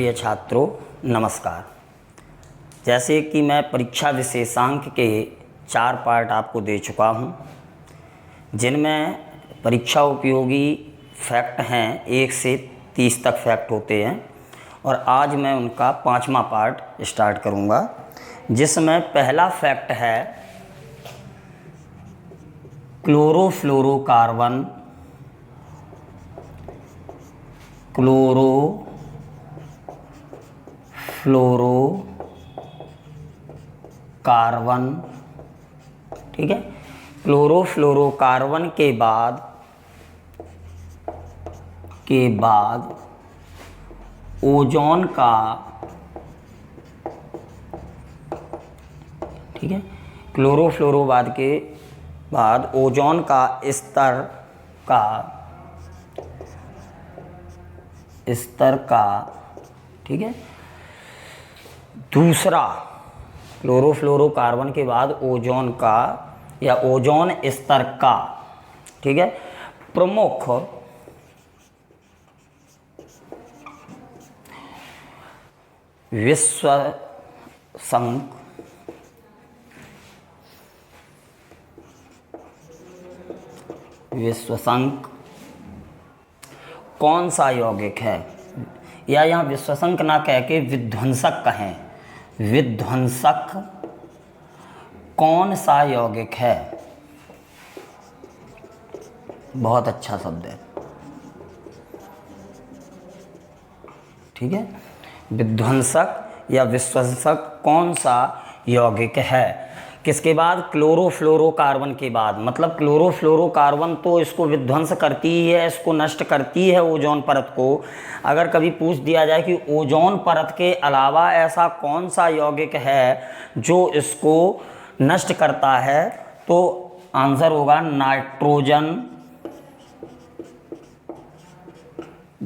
प्रिय छात्रों नमस्कार। जैसे कि मैं परीक्षा विशेषांक के 4 पार्ट आपको दे चुका हूं, जिनमें परीक्षा उपयोगी फैक्ट हैं 1 से 30 तक फैक्ट होते हैं, और आज मैं उनका 5वां पार्ट स्टार्ट करूंगा, जिसमें पहला फैक्ट है क्लोरोफ्लोरोकार्बन ठीक है। क्लोरोफ्लोरोकार्बन के बाद ओजोन का, ठीक है, क्लोरोफ्लोरोबाद के बाद ओजोन का स्तर का ठीक है, दूसरा क्लोरोफ्लोरोकार्बन के बाद ओजोन का या ओजोन स्तर का, ठीक है, प्रमुख विश्वसंक कौन सा यौगिक है, या यहाँ विश्वसंक ना कह के विध्वंसक कहें, विध्वंसक कौन सा यौगिक है। बहुत अच्छा शब्द है, ठीक है। विध्वंसक या विश्वसंक कौन सा यौगिक है। किसके बाद? क्लोरोफ्लोरोकार्बन के बाद। मतलब क्लोरोफ्लोरोकार्बन तो इसको विध्वंस करती ही है, इसको नष्ट करती है ओजोन परत को। अगर कभी पूछ दिया जाए कि ओजोन परत के अलावा ऐसा कौन सा यौगिक है जो इसको नष्ट करता है, तो आंसर होगा नाइट्रोजन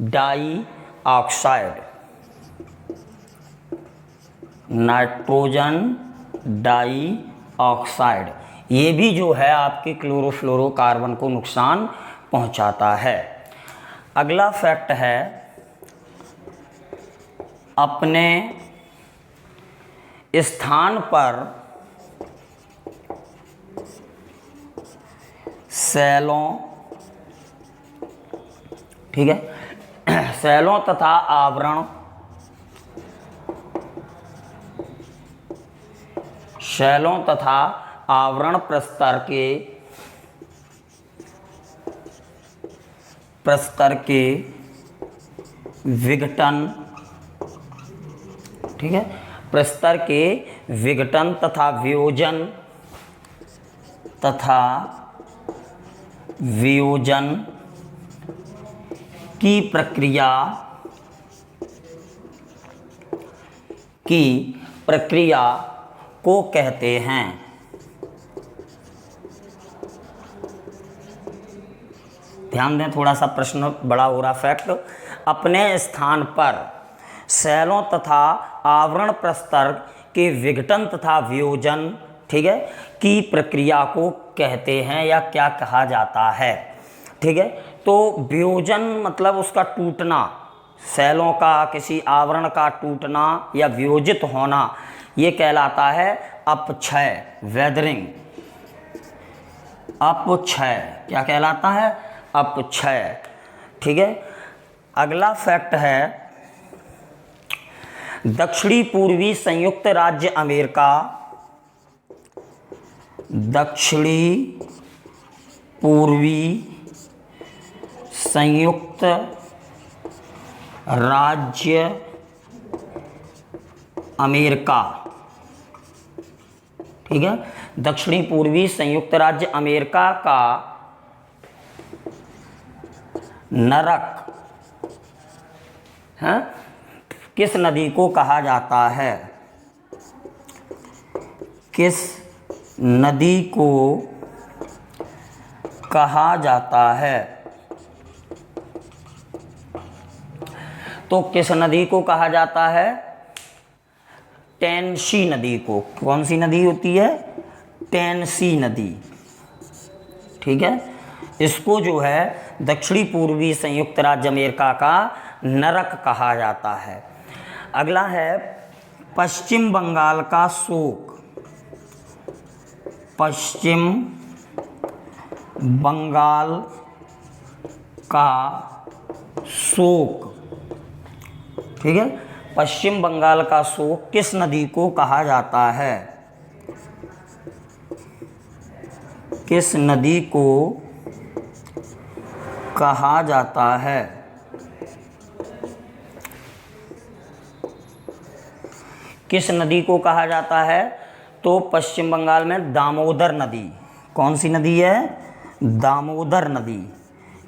डाइऑक्साइड। नाइट्रोजन डाइऑक्साइड ये भी जो है आपके क्लोरोफ्लोरोकार्बन को नुकसान पहुंचाता है। अगला फैक्ट है अपने स्थान पर सेलों, ठीक है, सेलों तथा आवरण, शैलों तथा आवरण प्रस्तर के विघटन, ठीक है, प्रस्तर के विघटन तथा वियोजन की प्रक्रिया को कहते हैं। ध्यान दें, थोड़ा सा प्रश्न बड़ा हो रहा। फैक्ट अपने स्थान पर सेलों तथा आवरण प्रस्तर के विघटन तथा वियोजन, ठीक है, की प्रक्रिया को कहते हैं या क्या कहा जाता है, ठीक है। तो वियोजन मतलब उसका टूटना, सेलों का किसी आवरण का टूटना या वियोजित होना, ये कहलाता है अपक्षय, वेदरिंग। अपक्षय क्या कहलाता है? अपक्षय, ठीक है। अगला फैक्ट है दक्षिणी पूर्वी संयुक्त राज्य अमेरिका, दक्षिणी पूर्वी संयुक्त राज्य अमेरिका, ठीक है, दक्षिणी पूर्वी संयुक्त राज्य अमेरिका का नरक है, किस नदी को कहा जाता है? किस नदी को कहा जाता है? तो किस नदी को कहा जाता है? टेनेसी नदी को। कौन सी नदी होती है? टेनेसी नदी, ठीक है। इसको जो है दक्षिणी पूर्वी संयुक्त राज्य अमेरिका का नरक कहा जाता है। अगला है पश्चिम बंगाल का शोक। पश्चिम बंगाल का शोक, ठीक है। पश्चिम बंगाल का शोक किस नदी को कहा जाता है? किस नदी को कहा जाता है? किस नदी को कहा जाता है? तो पश्चिम बंगाल में दामोदर नदी। कौन सी नदी है? दामोदर नदी।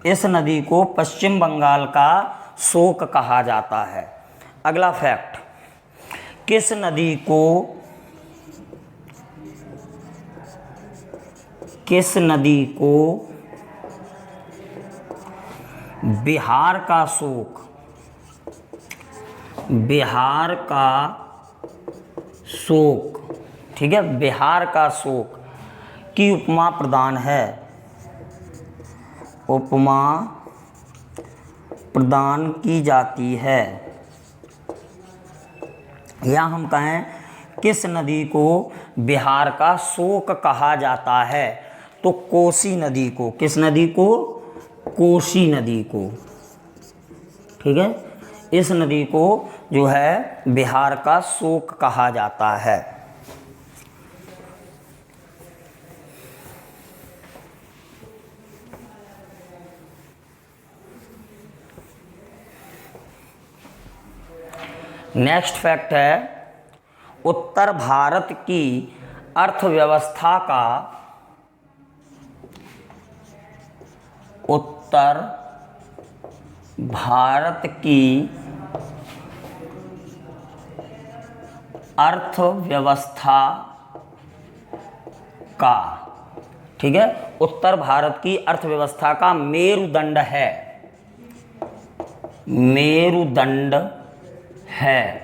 इस नदी को पश्चिम बंगाल का शोक कहा जाता है। अगला फैक्ट, किस नदी को बिहार का शोक, बिहार का शोक, ठीक है, बिहार का शोक की उपमा प्रदान है? उपमा प्रदान की जाती है, या हम कहें किस नदी को बिहार का शोक कहा जाता है? तो कोसी नदी को। किस नदी को? कोसी नदी को, ठीक है। इस नदी को जो है बिहार का शोक कहा जाता है। नेक्स्ट फैक्ट है, उत्तर भारत की अर्थव्यवस्था का, उत्तर भारत की अर्थव्यवस्था का, ठीक है, उत्तर भारत की अर्थव्यवस्था का मेरुदंड है, मेरुदंड है।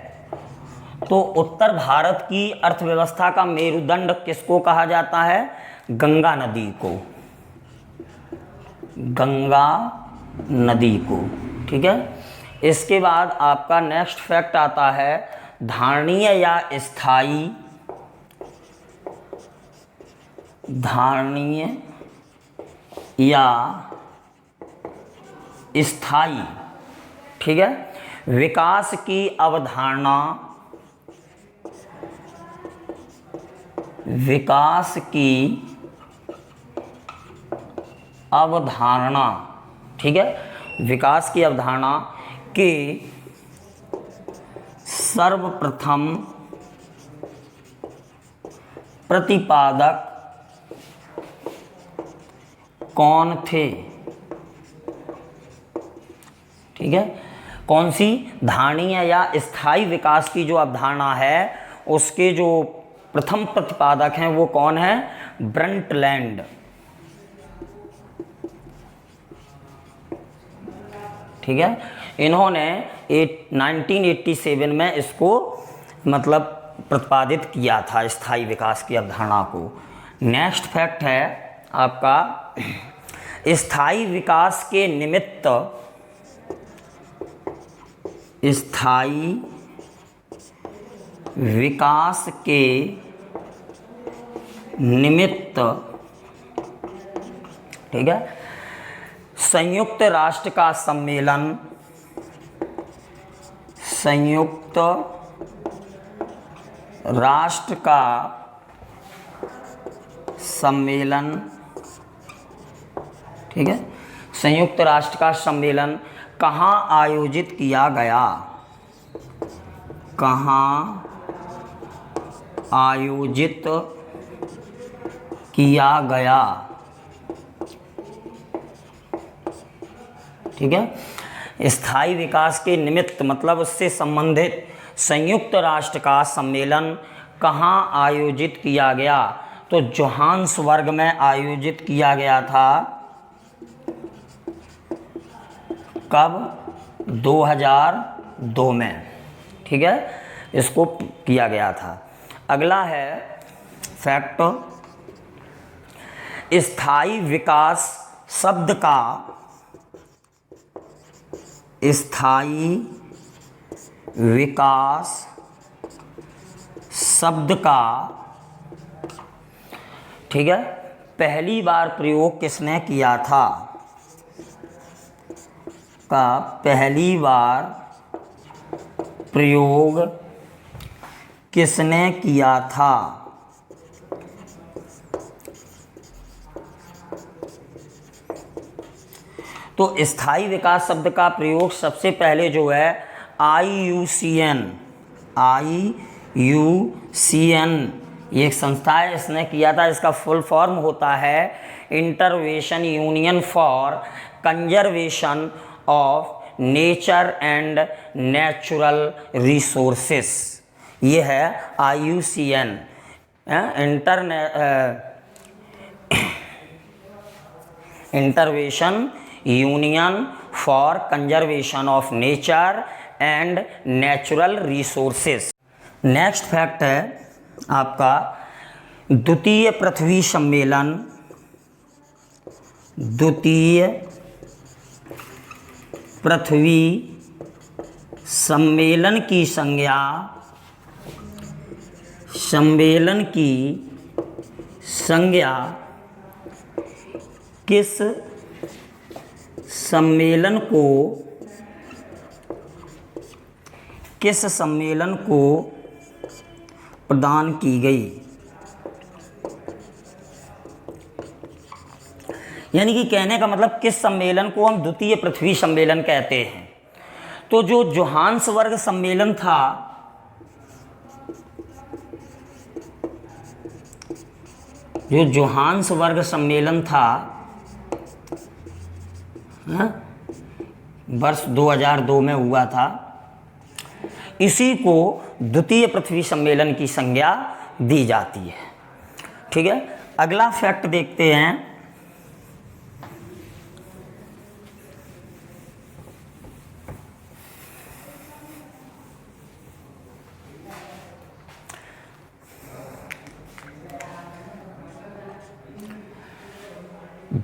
तो उत्तर भारत की अर्थव्यवस्था का मेरुदंड किसको कहा जाता है? गंगा नदी को, गंगा नदी को, ठीक है। इसके बाद आपका नेक्स्ट फैक्ट आता है, धारणीय या स्थायी, धारणीय या स्थायी, ठीक है, विकास की अवधारणा, विकास की अवधारणा, ठीक है, विकास की अवधारणा के सर्वप्रथम प्रतिपादक कौन थे? ठीक है, कौन सी? धारणीय या स्थायी विकास की जो अवधारणा है उसके जो प्रथम प्रतिपादक हैं वो कौन है? ब्रंटलैंड, ठीक है। इन्होंने 1987 में इसको मतलब प्रतिपादित किया था, स्थायी विकास की अवधारणा को। नेक्स्ट फैक्ट है आपका, स्थायी विकास के निमित्त, स्थायी विकास के निमित्त, ठीक है, संयुक्त राष्ट्र का सम्मेलन, संयुक्त राष्ट्र का सम्मेलन, ठीक है, संयुक्त राष्ट्र का सम्मेलन कहाँ आयोजित किया गया? कहाँ आयोजित किया गया? ठीक है, स्थायी विकास के निमित्त मतलब उससे संबंधित संयुक्त राष्ट्र का सम्मेलन कहाँ आयोजित किया गया? तो जोहान्सबर्ग में आयोजित किया गया था। कब? 2002 में, ठीक है, इसको किया गया था। अगला है फैक्ट, स्थायी विकास शब्द का, स्थायी विकास शब्द का, ठीक है, पहली बार प्रयोग किसने किया था, का पहली बार प्रयोग किसने किया था। तो स्थायी विकास शब्द का प्रयोग सबसे पहले जो है IUCN ये एक संस्था है, इसने किया था। इसका फुल फॉर्म होता है intervention union for conservation of nature and natural resources. ये है IUCN, intervention union for conservation of nature and natural resources. Next fact है आपका द्वितीय पृथ्वी सम्मेलन, द्वितीय पृथ्वी सम्मेलन की संज्ञा, सम्मेलन की संज्ञा किस सम्मेलन को, किस सम्मेलन को प्रदान की गई। यानी कि कहने का मतलब किस सम्मेलन को हम द्वितीय पृथ्वी सम्मेलन कहते हैं। तो जो जोहान्सबर्ग सम्मेलन था, जो जोहान्सबर्ग सम्मेलन था वर्ष 2002 में हुआ था, इसी को द्वितीय पृथ्वी सम्मेलन की संज्ञा दी जाती है। ठीक है, अगला फैक्ट देखते हैं।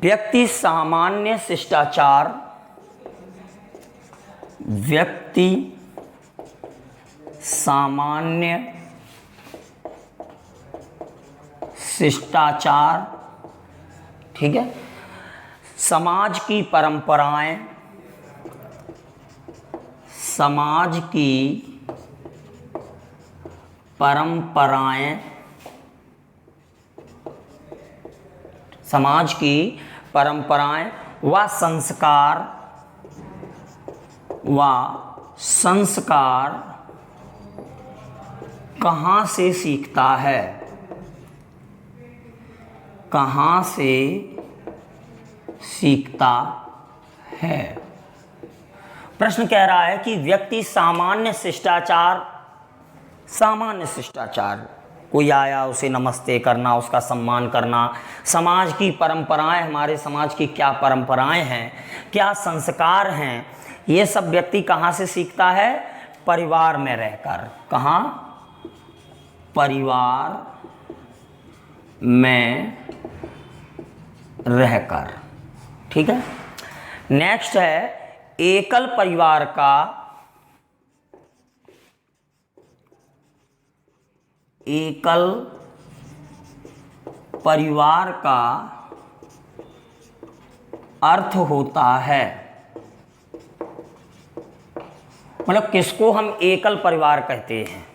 व्यक्ति सामान्य शिष्टाचार, व्यक्ति सामान्य शिष्टाचार, ठीक है, समाज की परंपराएं, समाज की परंपराएं, समाज की परंपराएं व संस्कार, कहाँ से सीखता है, कहाँ से सीखता है। प्रश्न कह रहा है कि व्यक्ति सामान्य शिष्टाचार, सामान्य शिष्टाचार, कोई आया उसे नमस्ते करना, उसका सम्मान करना, समाज की परंपराएं, हमारे समाज की क्या परंपराएं हैं, क्या संस्कार हैं, ये सब व्यक्ति कहाँ से सीखता है, परिवार में रहकर। कहाँ, परिवार में रहकर। ठीक है, नेक्स्ट है एकल परिवार का, एकल परिवार का अर्थ होता है, मतलब किसको हम एकल परिवार कहते हैं।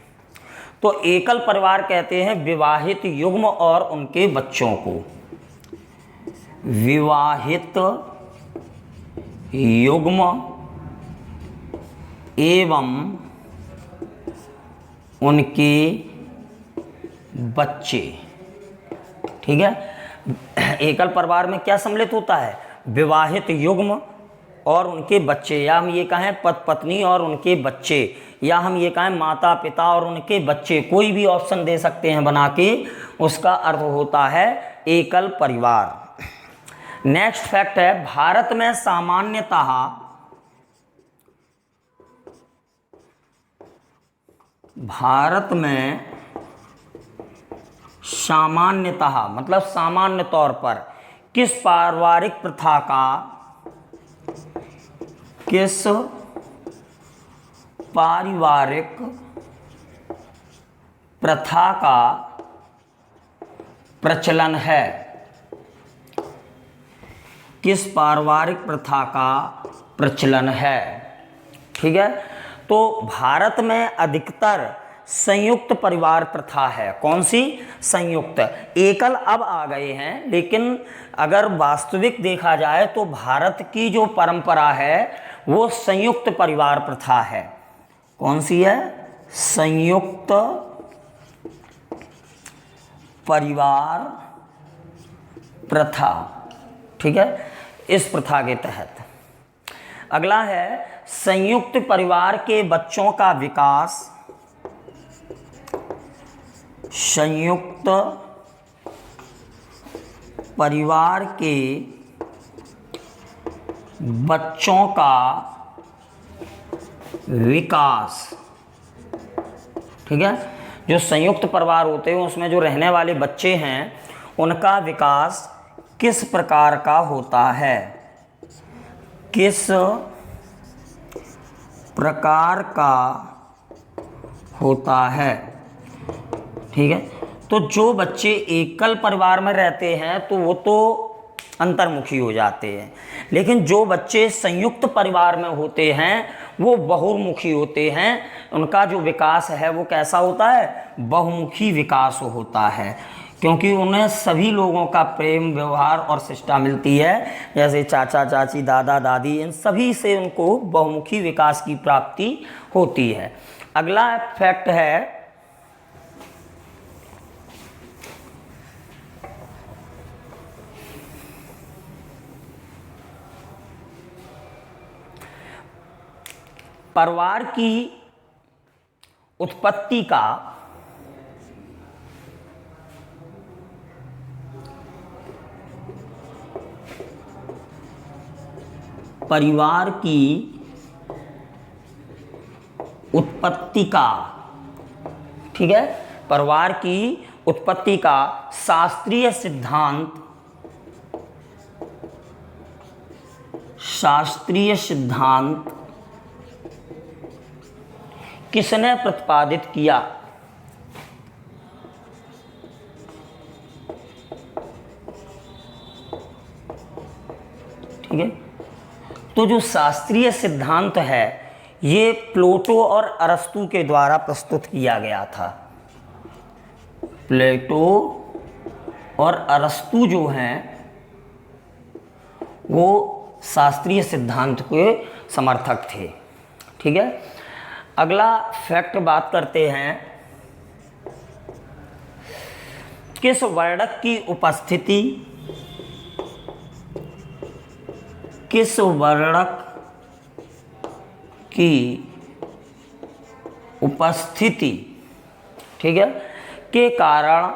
तो एकल परिवार कहते हैं विवाहित युग्म और उनके बच्चों को, विवाहित युग्म एवं उनके बच्चे। ठीक है, एकल परिवार में क्या सम्मिलित होता है, विवाहित युग्म और उनके बच्चे, या हम ये कहें पति पत्नी और उनके बच्चे, या हम ये कहें माता पिता और उनके बच्चे, कोई भी ऑप्शन दे सकते हैं बना के, उसका अर्थ होता है एकल परिवार। नेक्स्ट फैक्ट है भारत में सामान्यतः, भारत में सामान्यतः मतलब सामान्य तौर पर किस पारिवारिक प्रथा का, किस पारिवारिक प्रथा का प्रचलन है? किस पारिवारिक प्रथा का प्रचलन है? ठीक है, तो भारत में अधिकतर संयुक्त परिवार प्रथा है। कौन सी? संयुक्त। एकल अब आ गए हैं, लेकिन अगर वास्तविक देखा जाए तो भारत की जो परंपरा है वो संयुक्त परिवार प्रथा है। कौन सी है? संयुक्त परिवार प्रथा। ठीक है, इस प्रथा के तहत। अगला है संयुक्त परिवार के बच्चों का विकास। संयुक्त परिवार के बच्चों का विकास। ठीक है, जो संयुक्त परिवार होते हैं उसमें जो रहने वाले बच्चे हैं उनका विकास किस प्रकार का होता है? किस प्रकार का होता है? ठीक है, तो जो बच्चे एकल परिवार में रहते हैं तो वो तो अंतर्मुखी हो जाते हैं, लेकिन जो बच्चे संयुक्त परिवार में होते हैं वो बहुमुखी होते हैं। उनका जो विकास है वो कैसा होता है? बहुमुखी विकास होता है, क्योंकि उन्हें सभी लोगों का प्रेम, व्यवहार और शिष्टा मिलती है। जैसे चाचा चाची, दादा दादी, इन सभी से उनको बहुमुखी विकास की प्राप्ति होती है। अगला फैक्ट है परिवार की उत्पत्ति का परिवार की उत्पत्ति का, ठीक है, परिवार की उत्पत्ति का शास्त्रीय सिद्धांत, शास्त्रीय सिद्धांत किसने प्रतिपादित किया? ठीक है, तो जो शास्त्रीय सिद्धांत है ये प्लेटो और अरस्तु के द्वारा प्रस्तुत किया गया था। प्लेटो और अरस्तु जो हैं वो शास्त्रीय सिद्धांत के समर्थक थे। ठीक है, अगला फैक्ट बात करते हैं किस वर्णक की उपस्थिति, किस वर्णक की उपस्थिति, ठीक है, के कारण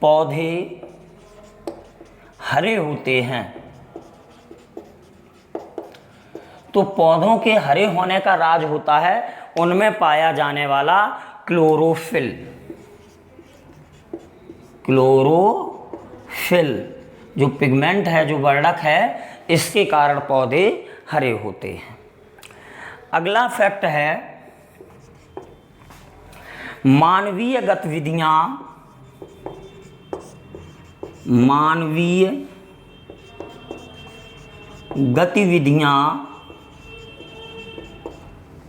पौधे हरे होते हैं। तो पौधों के हरे होने का राज होता है उनमें पाया जाने वाला क्लोरोफिल। क्लोरोफिल जो पिगमेंट है, जो वर्णक है, इसके कारण पौधे हरे होते हैं। अगला फैक्ट है मानवीय गतिविधियां, मानवीय गतिविधियां,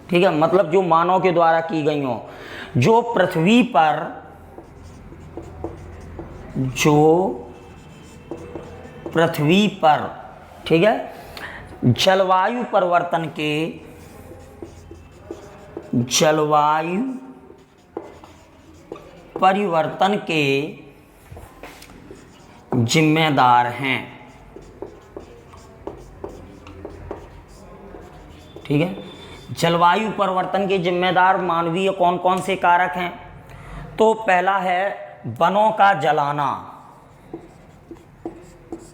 ठीक है, मतलब जो मानव के द्वारा की गई हो, जो पृथ्वी पर, जो पृथ्वी पर, ठीक है, जलवायु परिवर्तन के, जलवायु परिवर्तन के जिम्मेदार हैं। ठीक है, जलवायु परिवर्तन के जिम्मेदार मानवीय कौन कौन से कारक हैं? तो पहला है वनों का जलाना,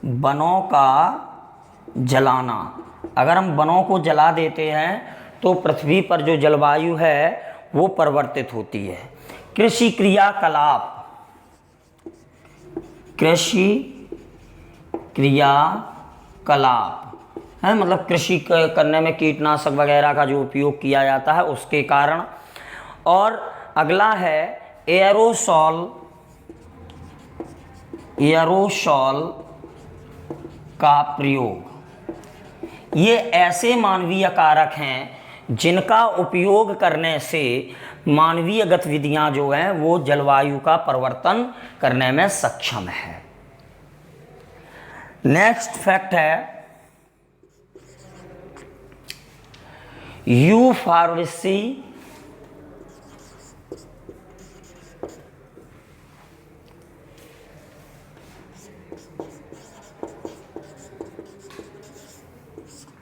वनों का जलाना। अगर हम वनों को जला देते हैं तो पृथ्वी पर जो जलवायु है वो परिवर्तित होती है। कृषि क्रियाकलाप, कृषि क्रियाकलाप, है, मतलब कृषि करने में कीटनाशक वगैरह का जो उपयोग किया जाता है उसके कारण। और अगला है एयरोसॉल, एयरोसॉल का प्रयोग। ये ऐसे मानवीय कारक हैं जिनका उपयोग करने से मानवीय गतिविधियां जो हैं वो जलवायु का परिवर्तन करने में सक्षम है। नेक्स्ट फैक्ट है यूफॉर्बिसी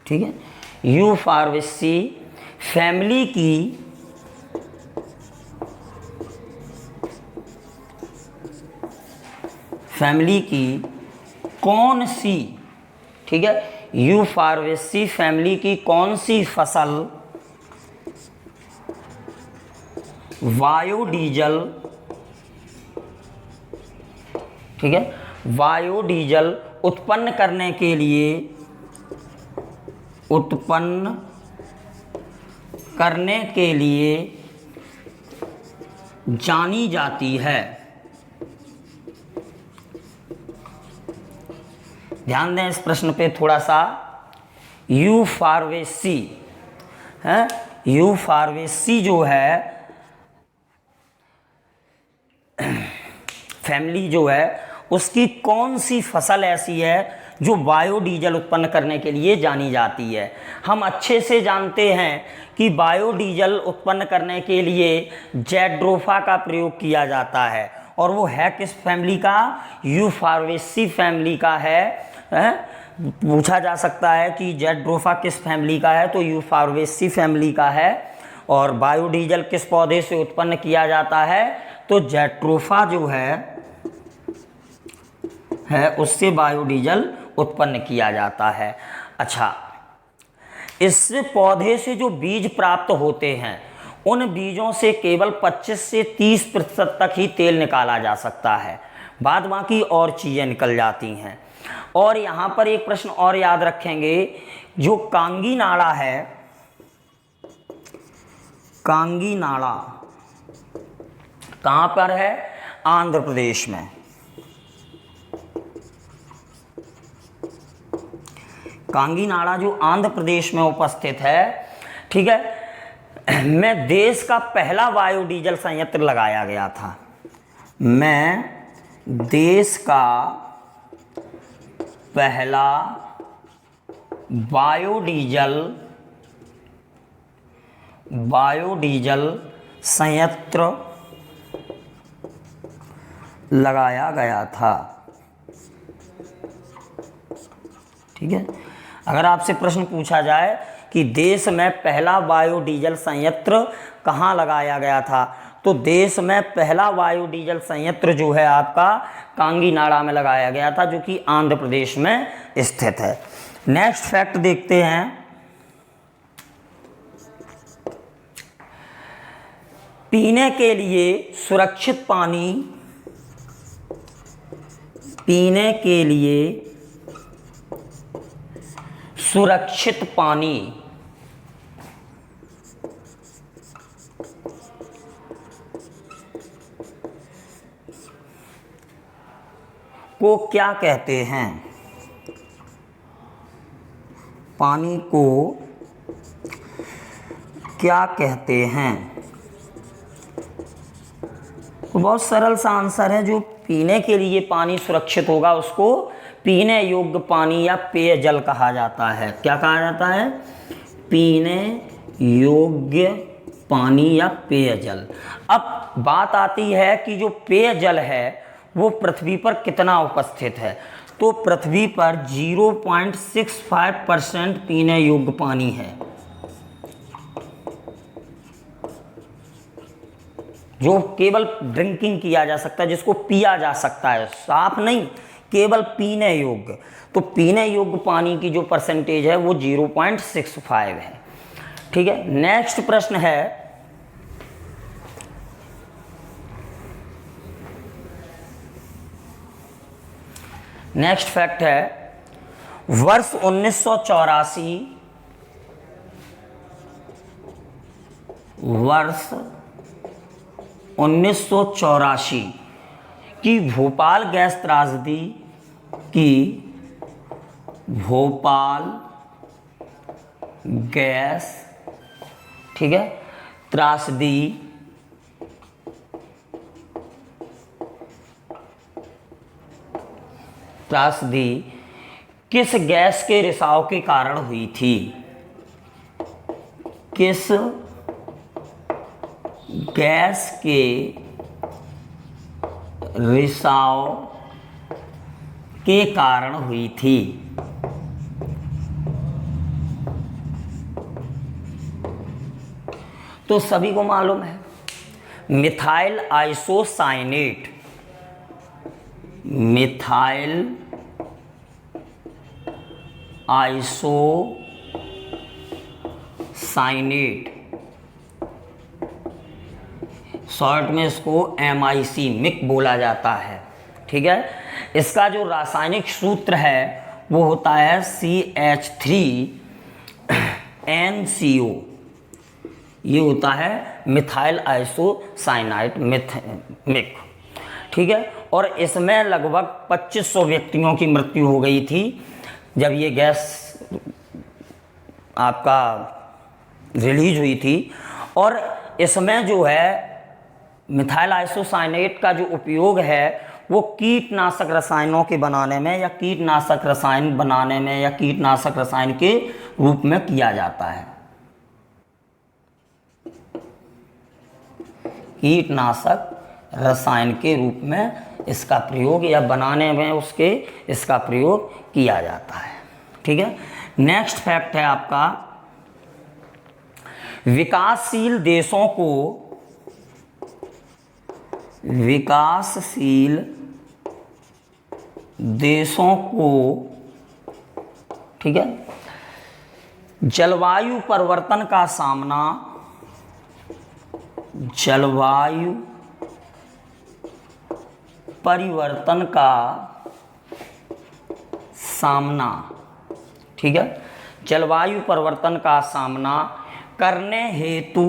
ठीक है, यूफॉर्बिसी फैमिली की कौन सी, ठीक है, यूफॉर्बिसी फैमिली की कौन सी फसल बायोडीजल, ठीक है, बायोडीजल उत्पन्न करने के लिए जानी जाती है। ध्यान दें इस प्रश्न पे थोड़ा सा। यूफॉर्बिसी है, यूफॉर्बिसी जो है फैमिली जो है उसकी कौन सी फसल ऐसी है जो बायोडीजल उत्पन्न करने के लिए जानी जाती है। हम अच्छे से जानते हैं कि बायोडीजल उत्पन्न करने के लिए जैट्रोफा का प्रयोग किया जाता है, और वो है किस फैमिली का, यूफॉर्बिसी फैमिली का है। पूछा जा सकता है कि जैट्रोफा किस फैमिली का है, तो यूफॉर्बिसी फैमिली का है। और बायोडीजल किस पौधे से उत्पन्न किया जाता है, तो जैट्रोफा जो है उससे बायोडीजल उत्पन्न किया जाता है। अच्छा, इस पौधे से जो बीज प्राप्त होते हैं उन बीजों से केवल 25 से 30% तक ही तेल निकाला जा सकता है, बाद बाकी और चीज़ें निकल जाती हैं। और यहाँ पर एक प्रश्न और याद रखेंगे, जो कांगी नाड़ा है, कांगी नाड़ा कहाँ पर है, आंध्र प्रदेश में। कांगी नाड़ा जो आंध्र प्रदेश में उपस्थित है, ठीक है, में देश का पहला बायोडीजल संयंत्र लगाया गया था। में देश का पहला बायोडीजल संयंत्र लगाया गया था। ठीक है, अगर आपसे प्रश्न पूछा जाए कि देश में पहला बायोडीजल संयंत्र कहाँ लगाया गया था, तो देश में पहला बायोडीजल संयंत्र जो है आपका कांगी नाड़ा में लगाया गया था, जो कि आंध्र प्रदेश में स्थित है। नेक्स्ट फैक्ट देखते हैं, पीने के लिए सुरक्षित पानी, पीने के लिए सुरक्षित पानी को क्या कहते हैं, पानी को क्या कहते हैं। तो बहुत सरल सा आंसर है, जो पीने के लिए पानी सुरक्षित होगा उसको पीने योग्य पानी या पेयजल कहा जाता है। क्या कहा जाता है, पीने योग्य पानी या पेयजल। अब बात आती है कि जो पेयजल है वो पृथ्वी पर कितना उपस्थित है, तो पृथ्वी पर 0.65% पीने योग्य पानी है, जो केवल ड्रिंकिंग किया जा सकता है, जिसको पिया जा सकता है, साफ नहीं, केवल पीने योग्य। तो पीने योग्य पानी की जो परसेंटेज है वो 0.65 है। ठीक है, नेक्स्ट प्रश्न है, नेक्स्ट फैक्ट है, वर्ष 1984, वर्ष 1984 की भोपाल गैस त्रासदी की भोपाल गैस, ठीक है, त्रासदी किस गैस के रिसाव के कारण हुई थी? किस गैस के रिसाव के कारण हुई थी? तो सभी को मालूम है, methyl isocyanate, methyl isocyanate, short में इसको MIC मिक बोला जाता है, ठीक है। इसका जो रासायनिक सूत्र है वो होता है CH3NCO, ये होता है मिथाइल आइसोसाइनाइट मिक, ठीक है। और इसमें लगभग 2500 व्यक्तियों की मृत्यु हो गई थी जब ये गैस आपका रिलीज हुई थी। और इसमें जो है मिथाइल आइसोसाइनेट का जो उपयोग है वो कीटनाशक रसायनों के बनाने में या कीटनाशक रसायन बनाने में या कीटनाशक रसायन के रूप में किया जाता है। कीटनाशक रसायन के रूप में इसका प्रयोग या बनाने में उसके इसका प्रयोग किया जाता है, ठीक है। नेक्स्ट फैक्ट है आपका, विकासशील देशों को, ठीक है, जलवायु परिवर्तन का सामना, जलवायु परिवर्तन का सामना, ठीक है, जलवायु परिवर्तन का सामना करने हेतु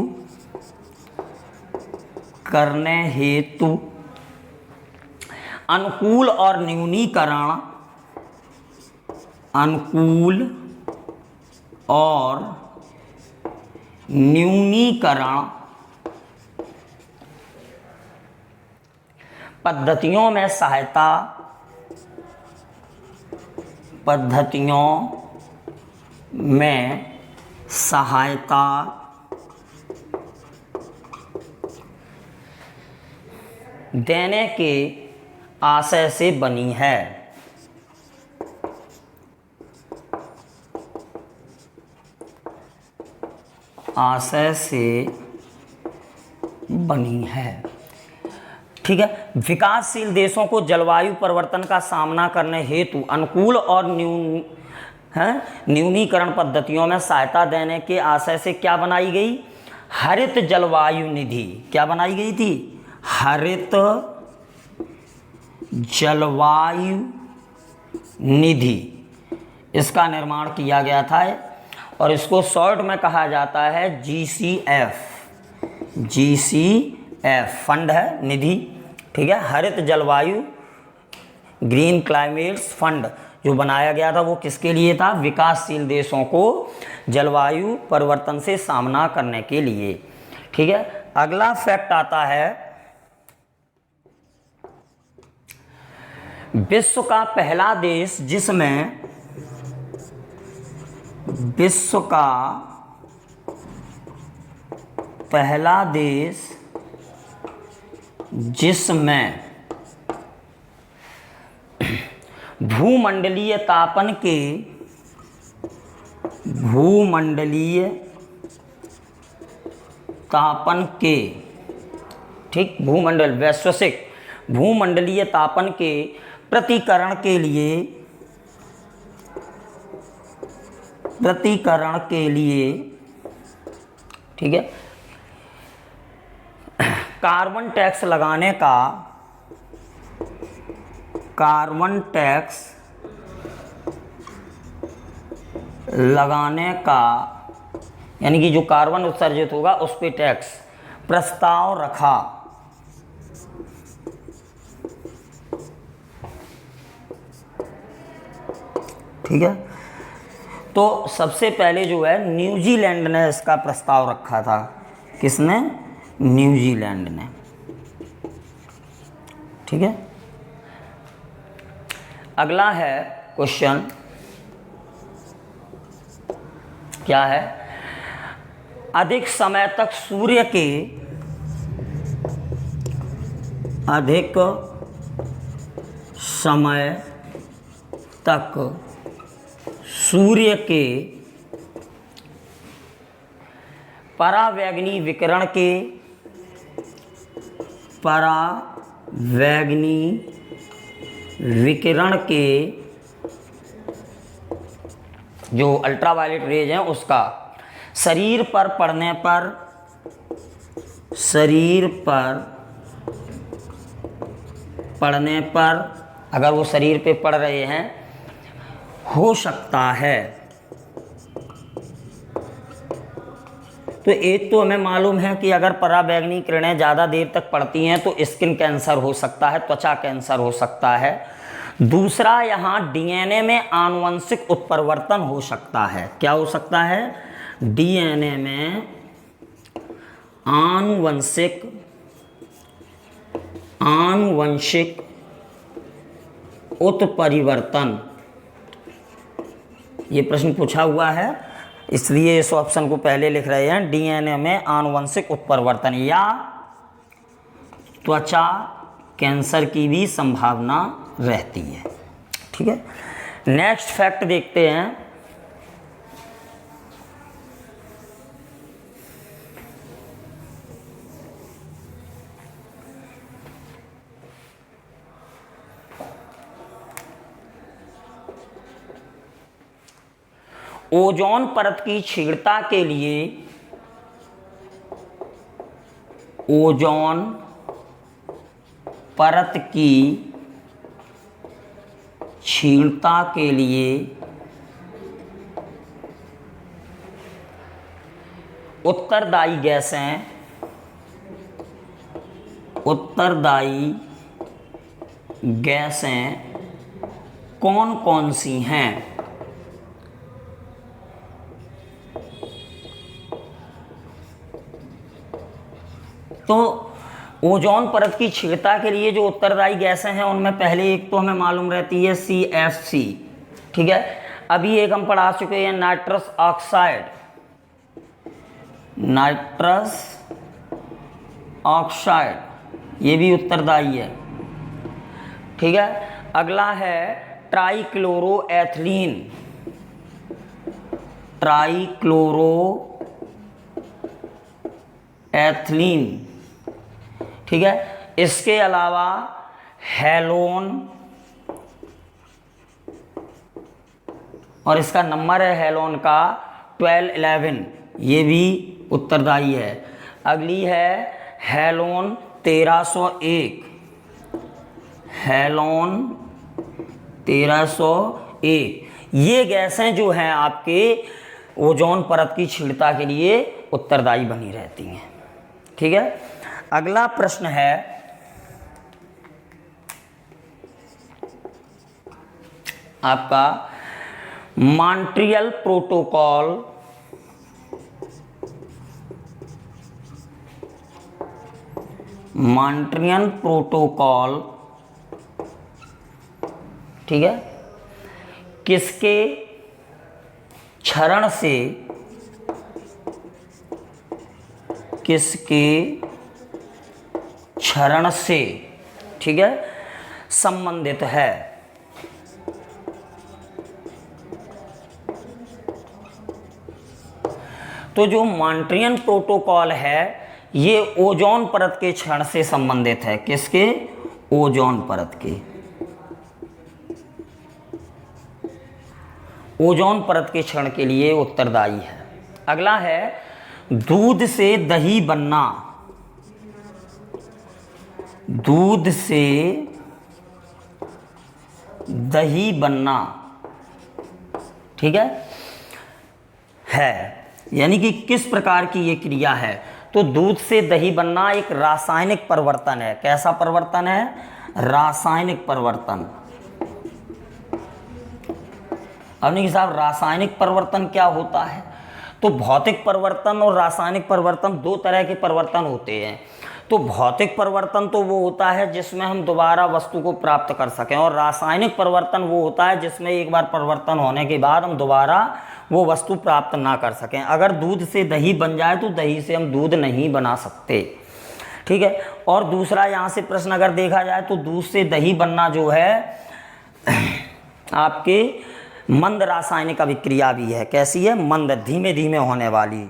अनुकूल और न्यूनीकरण पद्धतियों में सहायता देने के आशय से बनी है। आशय से बनी है, ठीक है। विकासशील देशों को जलवायु परिवर्तन का सामना करने हेतु अनुकूल और न्यूनीकरण पद्धतियों में सहायता देने के आशय से क्या बनाई गई? हरित जलवायु निधि। क्या बनाई गई थी? हरित जलवायु निधि। इसका निर्माण किया गया था और इसको शॉर्ट में कहा जाता है GCF फंड है, निधि, ठीक है। हरित जलवायु ग्रीन क्लाइमेट्स फंड जो बनाया गया था वो किसके लिए था? विकासशील देशों को जलवायु परिवर्तन से सामना करने के लिए, ठीक है। अगला फैक्ट आता है, विश्व का पहला देश जिसमें भूमंडलीय तापन के, ठीक, वैश्विक भूमंडलीय तापन के प्रतिकरण के लिए, ठीक है, कार्बन टैक्स लगाने का, यानी कि जो कार्बन उत्सर्जित होगा उस पे टैक्स प्रस्ताव रखा। ठीक है, तो सबसे पहले जो है न्यूजीलैंड ने इसका प्रस्ताव रखा था। किसने? न्यूजीलैंड ने। ठीक है, अगला है क्वेश्चन, क्या है? अधिक समय तक सूर्य के, अधिक समय तक सूर्य के परावैंगनी विकिरण के, परावैंगनी विकिरण के जो अल्ट्रावायलेट रेज हैं उसका शरीर पर पड़ने पर, शरीर पर पड़ने पर, अगर वो शरीर पे पड़ रहे हैं, हो सकता है। तो एक तो हमें मालूम है कि अगर पराबैंगनी किरणें ज़्यादा देर तक पड़ती हैं तो स्किन कैंसर हो सकता है, त्वचा कैंसर हो सकता है। दूसरा, यहाँ डीएनए में आनुवंशिक उत्परिवर्तन हो सकता है। क्या हो सकता है? डीएनए में आनुवंशिक उत्परिवर्तन, ये प्रश्न पूछा हुआ है इसलिए इस ऑप्शन को पहले लिख रहे हैं। डीएनए में आनुवंशिक उत्परिवर्तन या त्वचा कैंसर की भी संभावना रहती है। ठीक है, नेक्स्ट फैक्ट देखते हैं। ओजोन परत की क्षीणता के लिए, ओजोन परत की क्षीणता के लिए उत्तरदायी गैसें, उत्तरदायी गैसें कौन कौन सी हैं? तो ओजोन परत की क्षीणता के लिए जो उत्तरदायी गैसें हैं उनमें पहले एक तो हमें मालूम रहती है CFC। ठीक है, अभी एक हम पढ़ा चुके हैं नाइट्रस ऑक्साइड, नाइट्रस ऑक्साइड, ये भी उत्तरदायी है। ठीक है, अगला है ट्राइक्लोरोएथिलीन, ट्राइक्लोरोएथिलीन। ठीक है, इसके अलावा हेलोन, और इसका नंबर है हेलोन का 1211, ये भी उत्तरदायी है। अगली है हेलोन 1301, हेलोन 1301। ये गैसें जो हैं आपके ओजोन परत की क्षीणता के लिए उत्तरदायी बनी रहती हैं। ठीक है, अगला प्रश्न है, आपका मॉन्ट्रियल प्रोटोकॉल, मॉन्ट्रियल प्रोटोकॉल, ठीक है, किसके क्षरण से, किसके क्षरण से, ठीक है, संबंधित है? तो जो मॉन्ट्रियल प्रोटोकॉल है ये ओजोन परत के क्षरण से संबंधित है। किसके? ओजोन परत के, ओजोन परत के क्षरण के लिए उत्तरदायी है। अगला है दूध से दही बनना, दूध से दही बनना। ठीक है, है, यानी कि किस प्रकार की ये क्रिया है। तो दूध से दही बनना एक रासायनिक परिवर्तन है। कैसा परिवर्तन है? रासायनिक परिवर्तन। अब नहीं साहब, रासायनिक परिवर्तन क्या होता है? तो भौतिक परिवर्तन और रासायनिक परिवर्तन दो तरह के परिवर्तन होते हैं। तो भौतिक परिवर्तन तो वो होता है जिसमें हम दोबारा वस्तु को प्राप्त कर सकें, और रासायनिक परिवर्तन वो होता है जिसमें एक बार परिवर्तन होने के बाद हम दोबारा वो वस्तु प्राप्त ना कर सकें। अगर दूध से दही बन जाए तो दही से हम दूध नहीं बना सकते, ठीक है। और दूसरा यहाँ से प्रश्न अगर देखा जाए तो दूध से दही बनना जो है आपके मंद रासायनिक अभिक्रिया भी है। कैसी है? मंद, धीमे धीमे होने वाली।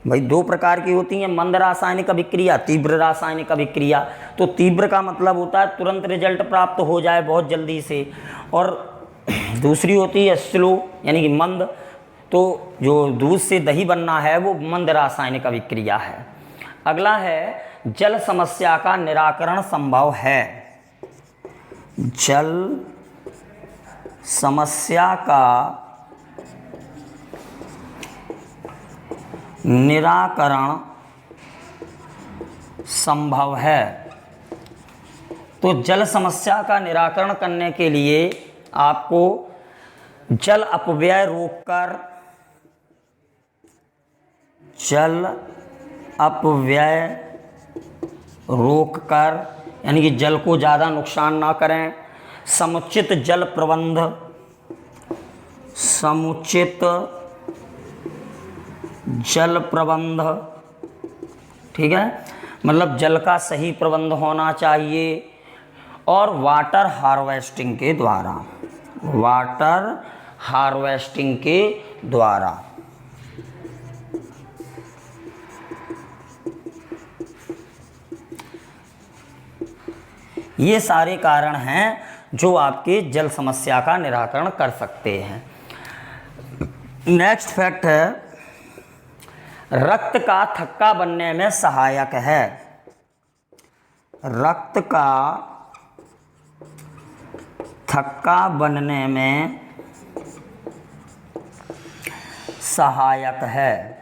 भाई दो प्रकार की होती हैं, मंद रासायनिक अभिक्रिया, तीव्र रासायनिक अभिक्रिया। तो तीव्र का मतलब होता है तुरंत रिजल्ट प्राप्त हो जाए बहुत जल्दी से, और दूसरी होती है स्लो यानी कि मंद। तो जो दूध से दही बनना है वो मंद रासायनिक अभिक्रिया है। अगला है जल समस्या का निराकरण संभव है। जल समस्या का निराकरण संभव है। तो जल समस्या का निराकरण करने के लिए आपको जल अपव्यय रोककर, जल अपव्यय रोककर यानी कि जल को ज़्यादा नुकसान ना करें, समुचित जल प्रबंध, समुचित जल प्रबंध, ठीक है, मतलब जल का सही प्रबंध होना चाहिए। और वाटर हार्वेस्टिंग के द्वारा, वाटर हार्वेस्टिंग के द्वारा। ये सारे कारण हैं जो आपके जल समस्या का निराकरण कर सकते हैं। नेक्स्ट फैक्ट है रक्त का थक्का बनने में सहायक है। रक्त का थक्का बनने में सहायक है।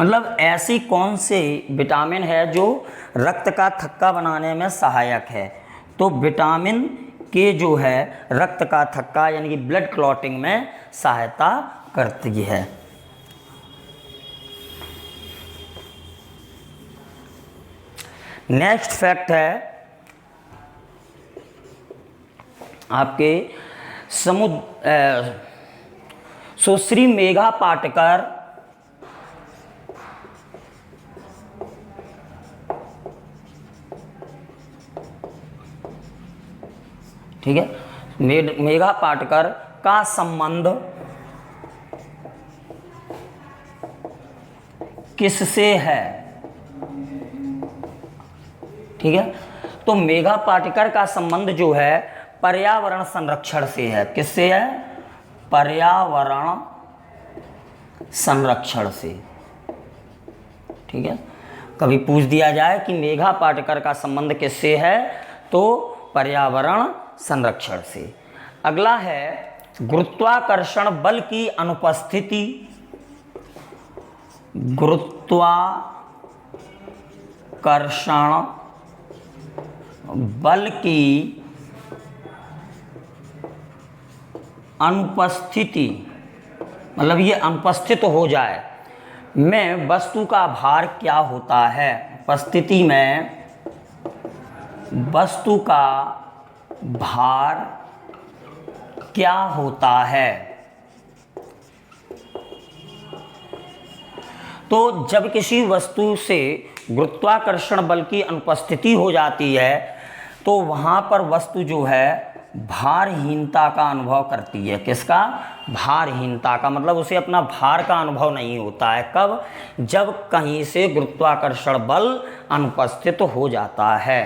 मतलब ऐसी कौन सी विटामिन है जो रक्त का थक्का बनाने में सहायक है? तो विटामिन के जो है रक्त का थक्का यानी कि ब्लड क्लॉटिंग में सहायता करती है। नेक्स्ट फैक्ट है आपके सुश्री मेघा पाटकर ठीक है, मेघा पाटकर का संबंध किससे है? ठीक है, तो मेघा पाटकर का संबंध जो है पर्यावरण संरक्षण से है। किससे है? पर्यावरण संरक्षण से। ठीक है, कभी पूछ दिया जाए कि मेघा पाटकर का संबंध किससे है, तो पर्यावरण संरक्षण से। अगला है गुरुत्वाकर्षण बल की अनुपस्थिति। गुरुत्वाकर्षण बल की अनुपस्थिति, मतलब ये अनुपस्थित हो जाए में वस्तु का भार क्या होता है? उपस्थिति में वस्तु का भार क्या होता है? तो जब किसी वस्तु से गुरुत्वाकर्षण बल की अनुपस्थिति हो जाती है तो वहां पर वस्तु जो है भारहीनता का अनुभव करती है। किसका? भारहीनता का, मतलब उसे अपना भार का अनुभव नहीं होता है। कब? जब कहीं से गुरुत्वाकर्षण बल अनुपस्थित हो जाता है।